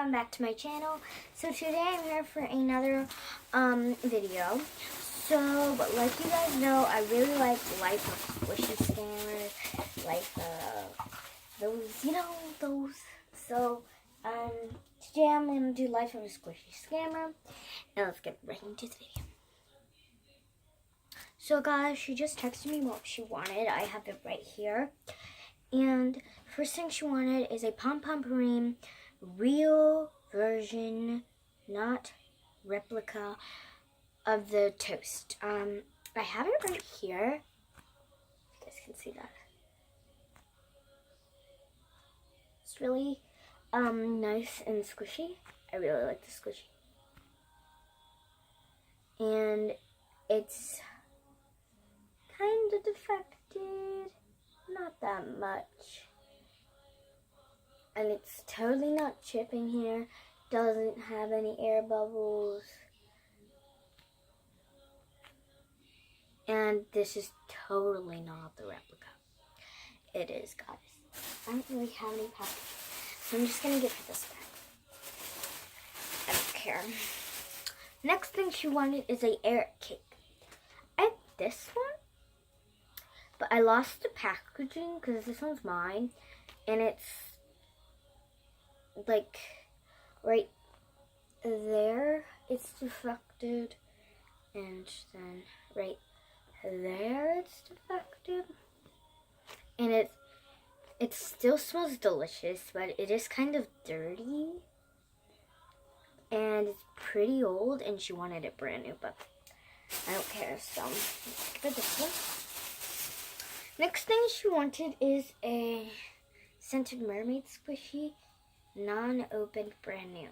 welcome back to my channel. So today I'm here for another video. So like you guys know, I really like Life of Squishies scammers, like those, those. So today I'm gonna do Life of a Squishy Scammer, and let's get right into the video. So guys, she just texted me what she wanted. I have it right here. And first thing she wanted is a Pom Pom Purim real version, not replica, of the toast. I have it right here. You guys can see that. It's really nice and squishy. I really like the squishy. And it's kind of defected. Not that much. And it's totally not chipping here. Doesn't have any air bubbles. And this is totally not the replica. It is, guys. I don't really have any packaging, so I'm just gonna give her this back. I don't care. Next thing she wanted is a air cake. I have this one. But I lost the packaging because this one's mine, and it's like right there it's defected, and then right there it's defected, and it still smells delicious, but it is kind of dirty, and it's pretty old, and she wanted it brand new, but I don't care, so let's give her this one. Next thing she wanted is a scented mermaid squishy, non-opened, brand new.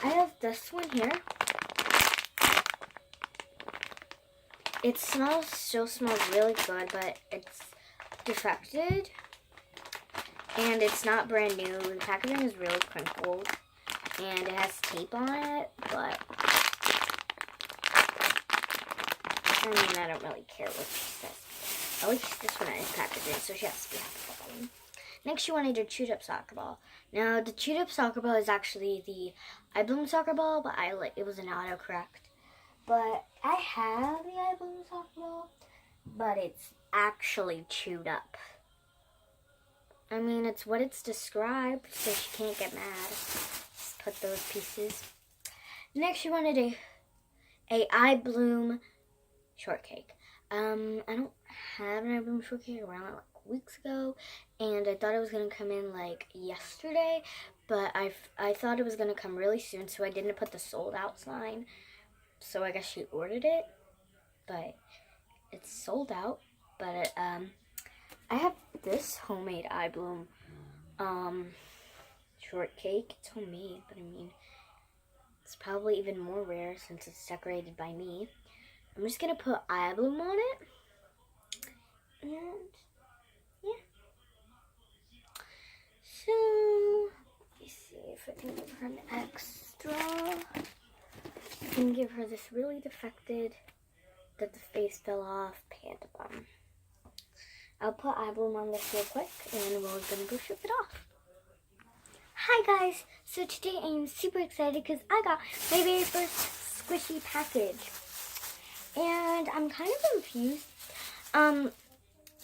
I have this one here. It still smells really good, but it's defected. And it's not brand new. The packaging is really crinkled. And it has tape on it, but I mean, I don't really care what she says. At least this one is packaging, so she has to be happy about that one. Next, she wanted a chewed up soccer ball. Now, the chewed up soccer ball is actually the I Bloom soccer ball, but it was an autocorrect. But I have the I Bloom soccer ball, but it's actually chewed up. I mean, it's what it's described, so she can't get mad. Just put those pieces. Next, she wanted a I Bloom shortcake. I don't have an I Bloom shortcake around like weeks ago, and I thought it was gonna come in like yesterday, but I thought it was gonna come really soon, so I didn't put the sold out sign. So I guess she ordered it, but it's sold out. But I have this homemade I Bloom shortcake. It's homemade, but I mean, it's probably even more rare since it's decorated by me. I'm just gonna put I Bloom on it, and yeah. So let me see if I can give her an extra. I can give her this really defected, that the face fell off, panda bun. I'll put I Bloom on this real quick, and we're gonna go ship it off. Hi guys! So today I'm super excited because I got my very first squishy package. And I'm kind of confused.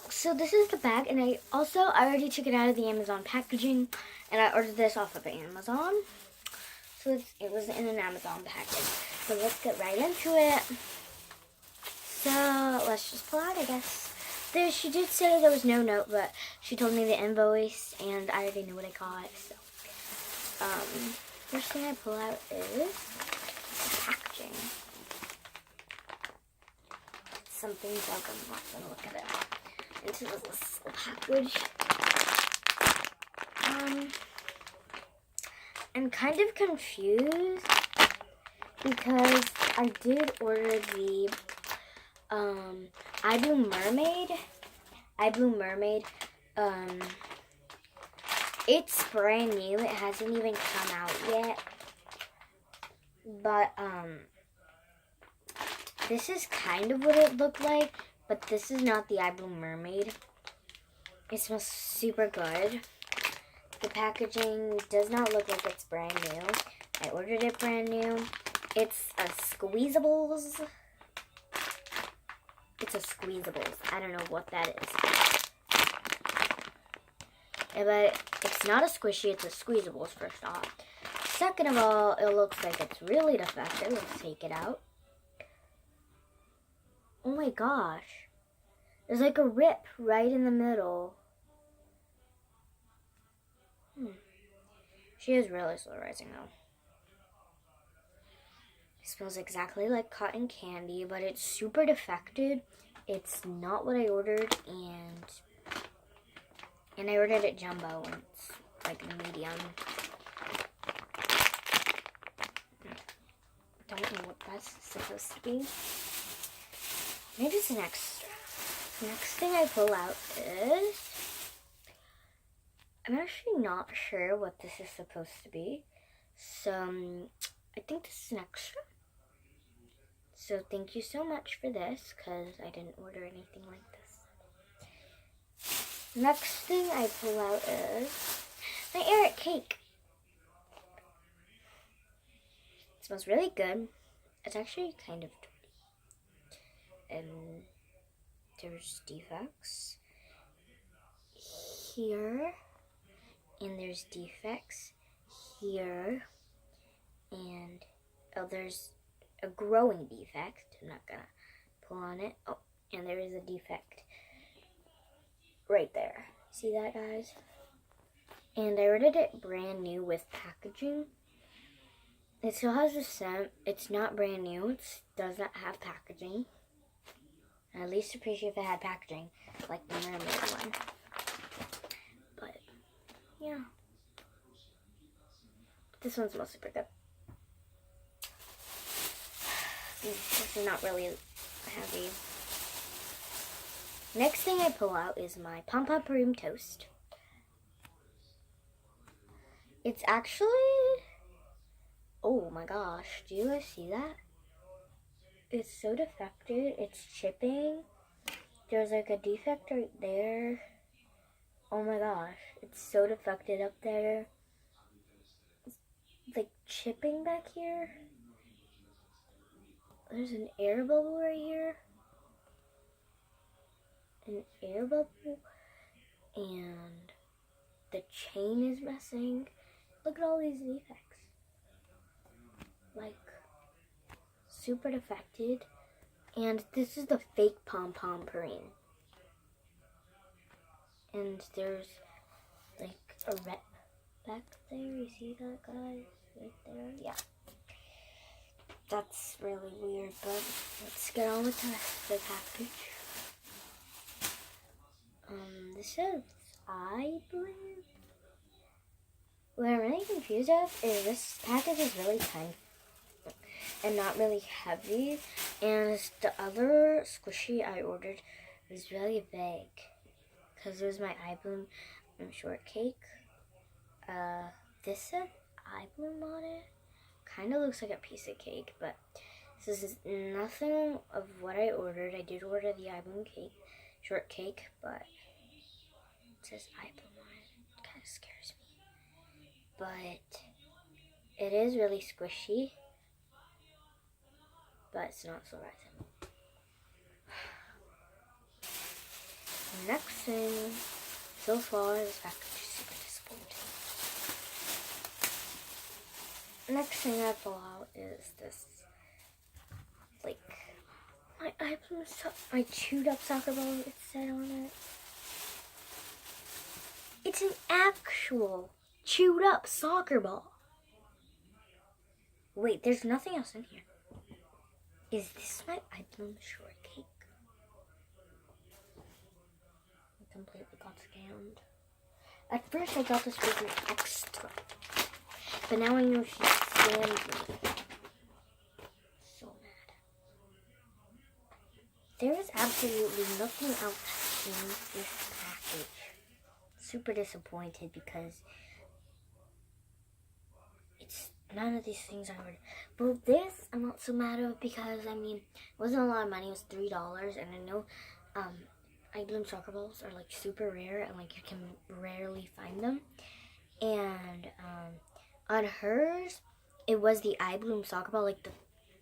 So this is the bag, and I already took it out of the Amazon packaging, and I ordered this off of Amazon. So it was in an Amazon package. So let's get right into it. So let's just pull out, I guess. She did say there was no note, but she told me the invoice, and I already knew what I got. So first thing I pull out is the packaging. Something dug. I'm not gonna look at it. Into this little package. I'm kind of confused because I did order the I Bloom Mermaid. It's brand new. It hasn't even come out yet. But this is kind of what it looked like, but this is not the I Bloom Mermaid. It smells super good. The packaging does not look like it's brand new. I ordered it brand new. It's a Squeezables. It's a Squeezables. I don't know what that is. But it's not a squishy, it's a Squeezables, first off. Second of all, it looks like it's really defective. Let's take it out. Oh my gosh. There's like a rip right in the middle. She is really slow rising though. It smells exactly like cotton candy, but it's super defected. It's not what I ordered, and I ordered it jumbo, and it's like medium. Don't know what that's supposed to be. Maybe it's an extra. The next thing I pull out is, I'm actually not sure what this is supposed to be. So I think this is an extra. So thank you so much for this, because I didn't order anything like this. Next thing I pull out is my Eric cake. It smells really good. It's actually kind of dirty. And there's defects here. And there's defects here. And there's a growing defect. I'm not gonna pull on it. Oh, and there is a defect right there. See that, guys? And I ordered it brand new with packaging. It still has the scent. It's not brand new. It does not have packaging. I at least appreciate if it had packaging, like the mermaid one. But yeah, this one smells super good. This is not really heavy. Next thing I pull out is my Pom Pom Cream Toast. It's actually, oh my gosh, do you guys see that? It's so defected, it's chipping. There's like a defect right there. Oh my gosh, it's so defected up there. It's like chipping back here. There's an air bubble right here. An air bubble. And the chain is missing. Look at all these defects. Like, super defected. And this is the fake Pom Pom Preen. And there's like a rep back there. You see that, guys? Right there? Yeah. That's really weird, but let's get on with the rest of the package. This is, I believe. What I'm really confused of is this package is really tiny and not really heavy, and the other squishy I ordered was really big because it was my eye bloom shortcake. This said eye bloom on it. Kind of looks like a piece of cake, but this is nothing of what I ordered. I did order the eye bloom shortcake, but it says eye bloom on it. It kind of scares me. But it is really squishy, but it's not so rising. Next thing, so far, this package is super disappointing. Next thing I pull out is this, like, my chewed up soccer ball, it said on it. It's an actual chewed up soccer ball. Wait, there's nothing else in here. Is this my eye bloom shortcake? I completely got scammed. At first I thought this was an extra, but now I know she scammed me. So mad. There is absolutely nothing else in this package. Super disappointed because it's none of these things I ordered. But this I'm not so mad of because I mean it wasn't a lot of money. It was $3, and I know eye bloom soccer balls are like super rare and like you can rarely find them. And on hers, it was the I Bloom soccer ball. Like the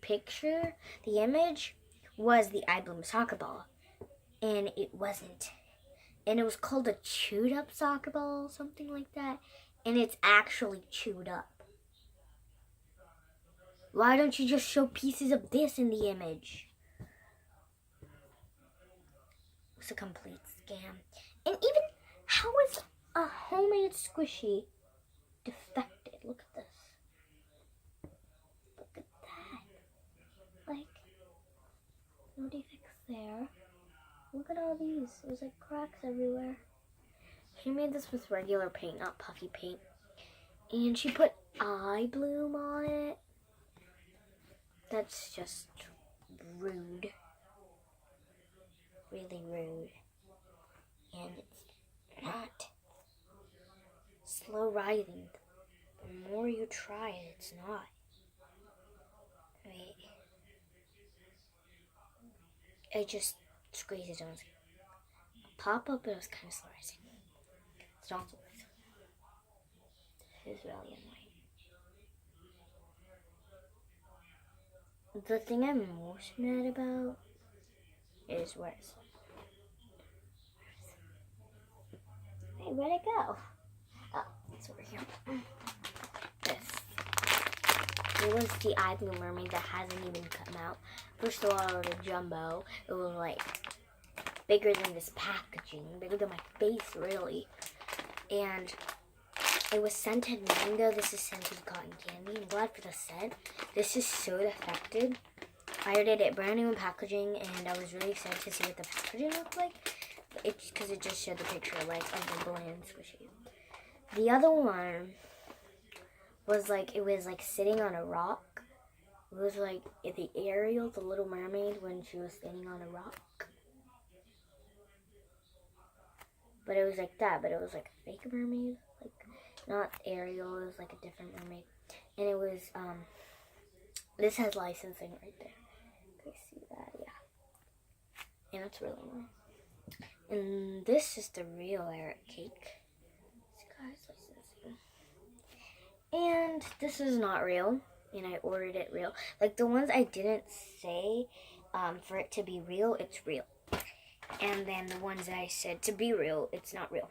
picture, the image was the I Bloom soccer ball, and it wasn't. And it was called a chewed up soccer ball, something like that. And it's actually chewed up. Why don't you just show pieces of this in the image? It's a complete scam. And even, how is a homemade squishy defected? Look at this. Look at that. Like, no defects there. Look at all these. There's like cracks everywhere. She made this with regular paint, not puffy paint. And she put eye bloom on it. That's just rude. Really rude. And it's not slow rising. The more you try it, it's not. Wait. It just squeezes on. Pop up, but it was kind of slow rising. It's not slow rising. This is really annoying. The thing I'm most mad about is where it's. Hey, where'd it go? Oh, it's over here. This. It was the Eye Blue Mermaid that hasn't even come out. First of all, the jumbo. It was like bigger than this packaging, bigger than my face, really. And it was scented mango. This is scented cotton candy. I'm glad for the scent. This is so defected. I ordered it brand new in packaging, and I was really excited to see what the packaging looked like. It's because it just showed the picture like of the bland squishy. The other one was like, it was like sitting on a rock. It was like the Ariel, the Little Mermaid, when she was standing on a rock. But it was like that, but it was like a fake mermaid. Like, not Ariel, it was like a different mermaid. And it was, this has licensing right there. Can you see that? Yeah. And it's really nice. And this is the real Eric cake. This guy's licensing. And this is not real. And I ordered it real. Like the ones I didn't say for it to be real, it's real. And then the ones that I said to be real, it's not real.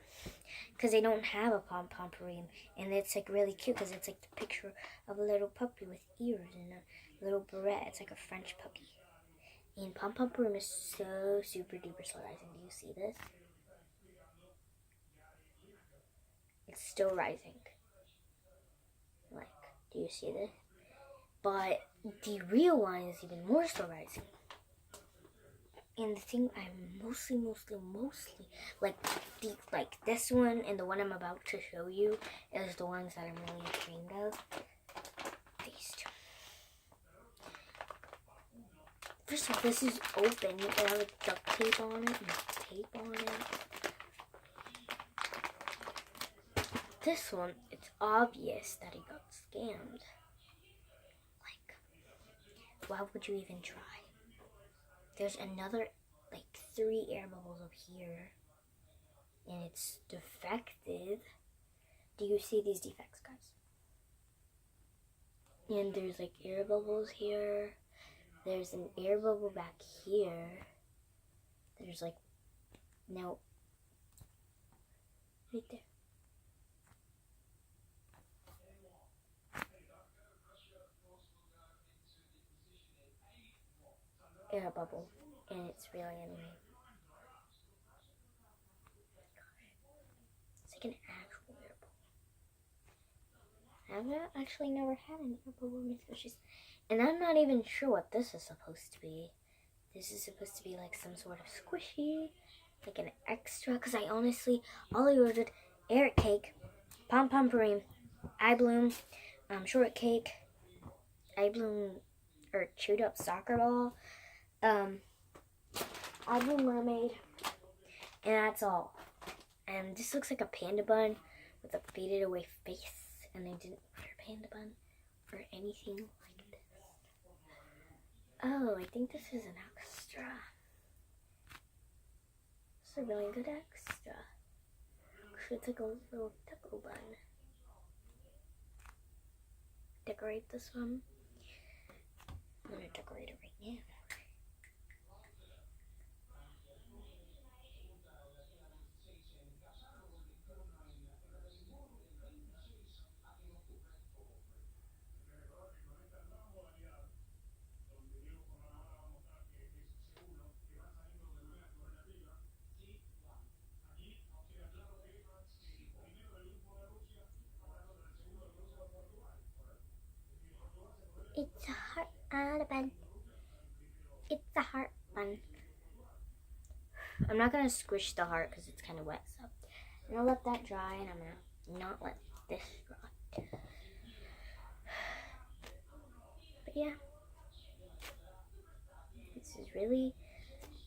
Because they don't have a pom-pom-porine. And it's like really cute because it's like the picture of a little puppy with ears and a little beret. It's like a French puppy. And pom-pom-porine is so super duper slow rising. Do you see this? It's still rising. Like, do you see this? But the real one is even more slow rising. And the thing I'm mostly like this one and the one I'm about to show you is the ones that I'm really ashamed of. These two. First of all, this is open. It has like duct tape on it and tape on it. This one, it's obvious that it got scammed. Like, why would you even try? There's another, like, 3 air bubbles up here. And it's defective. Do you see these defects, guys? And there's, like, air bubbles here. There's an air bubble back here. There's, like, no. Right there. Air bubble. And it's really annoying. It's like an actual air bubble. I've actually never had an air bubble in squishies. And I'm not even sure what this is supposed to be. This is supposed to be like some sort of squishy. Like an extra. Because I honestly, all I ordered, Eric cake, pom-pom-porine, Eye Bloom, shortcake, Eye Bloom, or chewed up soccer ball, Eye Bloom mermaid, and that's all. And this looks like a panda bun with a faded away face, and they didn't put a panda bun or anything like this. Oh, I think this is an extra. It's a really good extra. It's like a little taco bun. decorate this one. I'm gonna decorate it right now. It's a heart on a bun. It's a heart bun. I'm not gonna squish the heart because it's kind of wet, so I'm gonna let that dry, and I'm gonna not let this dry. But yeah, this is really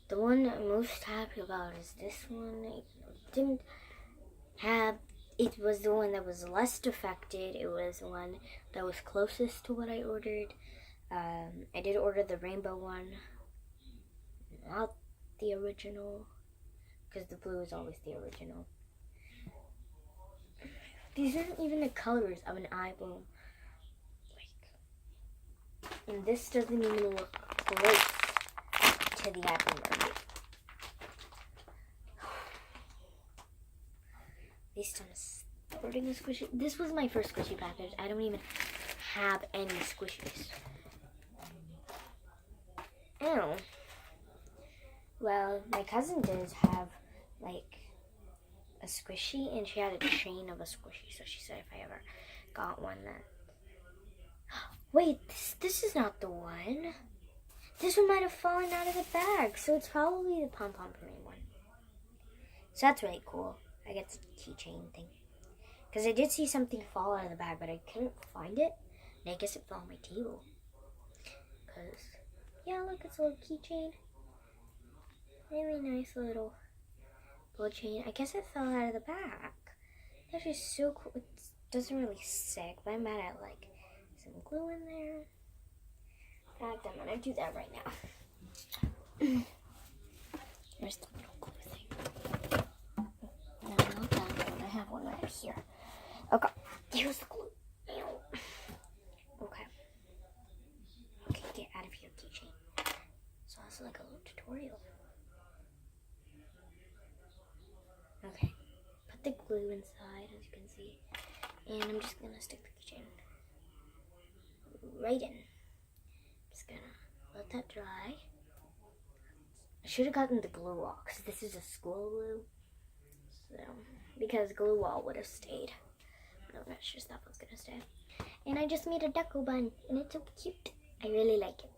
the one I'm most happy about. Is this one? It didn't have. It was the one that was less defected. It was the one that was closest to what I ordered. I did order the rainbow one, not the original, because the blue is always the original. These aren't even the colors of an album. And this doesn't even look close to the album movie. This time is ordering a squishy. This was my first squishy package. I don't even have any squishies. Oh. Well, my cousin does have like a squishy, and she had a chain of a squishy. So she said if I ever got one, that. Wait, this is not the one. This one might have fallen out of the bag, so it's probably the Pom Pom Parade one. So that's really cool. I get the keychain thing. Because I did see something fall out of the bag, but I couldn't find it. And I guess it fell on my table. Because, yeah, look, it's a little keychain. Really nice little chain. I guess it fell out of the bag. That's just so cool. It doesn't really stick, but I'm mad at, like, some glue in there. In fact, I'm going to do that right now. There's the little glue thing. No, not that one. I have one right here. Okay, here's the glue. Okay. Okay, get out of here, keychain. So that's like a little tutorial. Okay, put the glue inside, as you can see. And I'm just going to stick the keychain right in. Just going to let that dry. I should have gotten the glue wall, because this is a school glue. So, because glue wall would have stayed. No, that's just that was going to stay. And I just made a deco bun, and it's so cute. I really like it.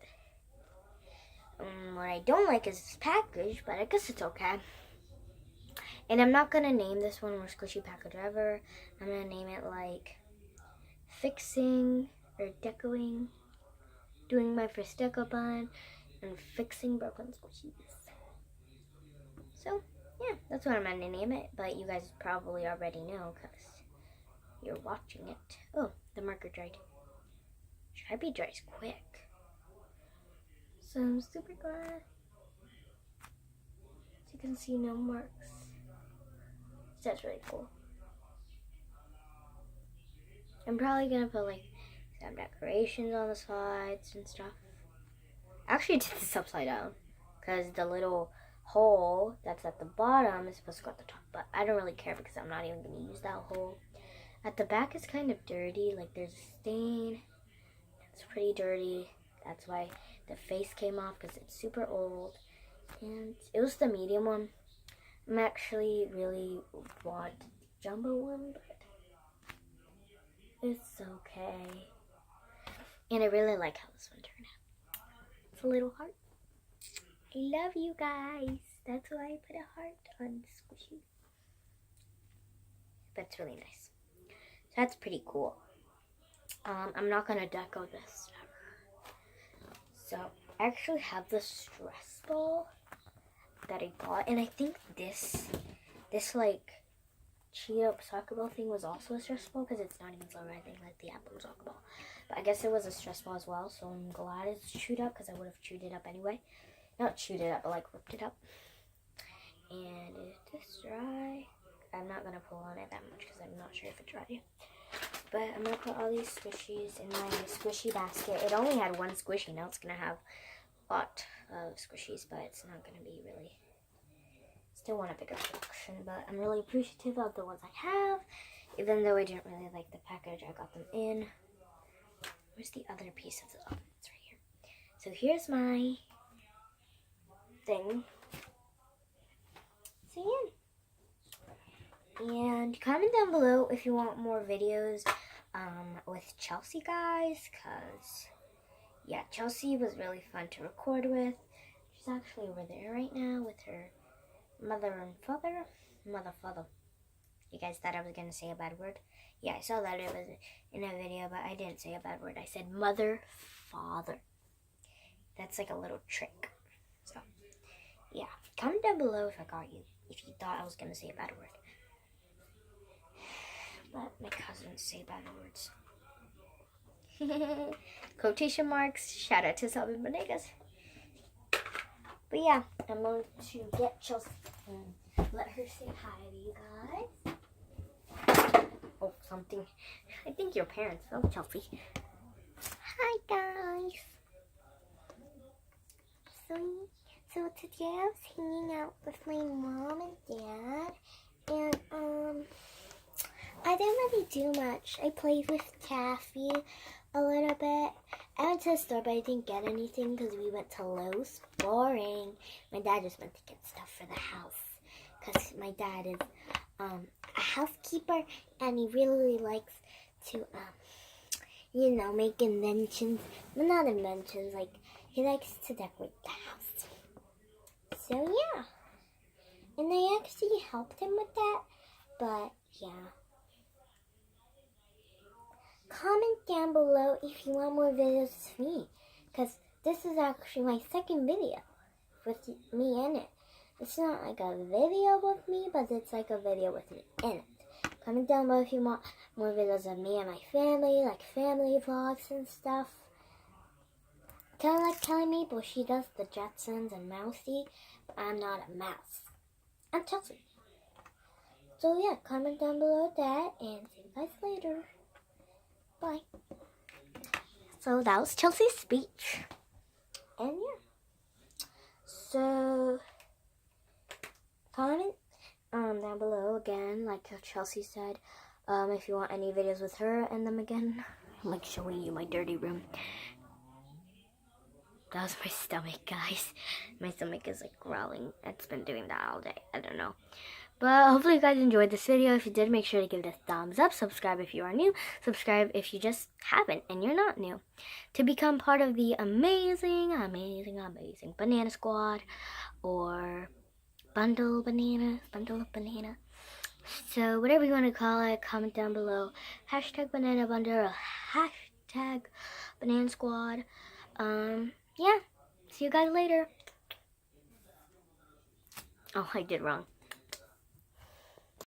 What I don't like is this package, but I guess it's okay. And I'm not going to name this one Worst Squishy Package Ever. I'm going to name it like Fixing or Decoing. Doing my first deco bun and fixing broken squishies. So, yeah, that's what I'm going to name it. But you guys probably already know because you're watching it. Oh, the marker dried. Sharpie dries quick. So I'm super glad. As you can see, no marks. So that's really cool. I'm probably going to put like some decorations on the sides and stuff. I actually did this upside down because the little hole that's at the bottom is supposed to go at the top. But I don't really care because I'm not even going to use that hole. At the back is kind of dirty. Like there's a stain. It's pretty dirty. That's why the face came off because it's super old. And it was the medium one. I'm actually really want the jumbo one, but it's okay. And I really like how this one turned out. It's a little heart. I love you guys. That's why I put a heart on Squishy. But it's really nice. So that's pretty cool. I'm not going to deco this ever. So I actually have the stress ball that I got. And I think this like cheat up soccer ball thing was also a stress ball because it's not even so rising like the apple soccer ball. But I guess it was a stress ball as well. So I'm glad it's chewed up because I would have chewed it up anyway. Not chewed it up, but like ripped it up. And it is dry. I'm not going to pull on it that much because I'm not sure if it's dry. But I'm going to put all these squishies in my squishy basket. It only had one squishy. Now it's going to have a lot of squishies, but it's not going to be really... Still want a bigger collection, but I'm really appreciative of the ones I have. Even though I didn't really like the package, I got them in. Where's the other piece of the... Oh, it's right here. So here's my thing. So yeah. And comment down below if you want more videos with Chelsea, guys. Because, yeah, Chelsea was really fun to record with. She's actually over there right now with her mother and father. Father. You guys thought I was going to say a bad word? Yeah, I saw that it was in a video, but I didn't say a bad word. I said mother, father. That's like a little trick. So, yeah. Comment down below if I got you. If you thought I was going to say a bad word. But my cousins say bad words. Quotation marks. Shout out to Salvi Bonegas. But yeah, I'm going to get Chelsea and let her say hi to you guys. Oh, something. I think your parents. Oh, Chelsea. Hi, guys. So today I was hanging out with my mom and dad. And, I didn't really do much. I played with Taffy a little bit. I went to the store, but I didn't get anything because we went to Lowe's. Boring. My dad just went to get stuff for the house because my dad is a housekeeper, and he really likes to, you know, make inventions. Well, not inventions. Like, he likes to decorate the house. So, yeah. And I actually helped him with that, but, yeah. Comment down below if you want more videos with me, because this is actually my second video with me in it. It's not like a video with me, but it's like a video with me in it. Comment down below if you want more videos of me and my family, like family vlogs and stuff. Kind of like Kelly Maple, she does the Jetsons and Mousy, but I'm not a mouse. I'm Chelsea. So yeah, comment down below that, and see you guys later. Bye. So that was Chelsea's speech. And yeah. So comment down below again, like Chelsea said, if you want any videos with her and them again. I'm like showing you my dirty room. That was my stomach, guys. My stomach is like growling. It's been doing that all day. I don't know. But hopefully you guys enjoyed this video. If you did, make sure to give it a thumbs up. Subscribe if you are new. Subscribe if you just haven't and you're not new. To become part of the amazing banana squad or bundle of banana. So whatever you want to call it, comment down below. Hashtag banana bundle or hashtag banana squad. Yeah. See you guys later. Oh, I did wrong.